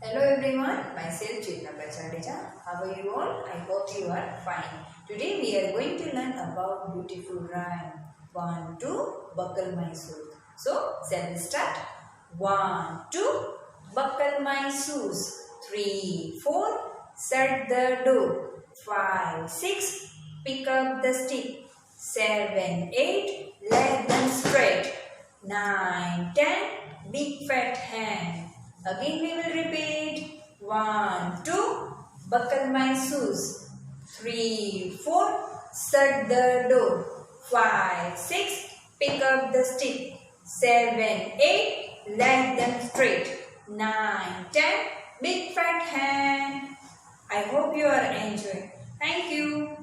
Hello everyone, myself Chetna Jadeja. How are you all? I hope you are fine. Today we are going to learn about beautiful rhyme. 1, 2, buckle my shoes. So, shall we start? 1, 2, buckle my shoes. 3, 4, shut the door. 5, 6, pick up the stick. 7, 8, lay them straight. 9, 10, big fat hand. Again we will repeat. 1, 2, buckle my shoes. 3, 4, shut the door. 5, 6, pick up the stick. 7, 8, lay them straight. 9, 10, big fat hand. I hope you are enjoying. Thank you.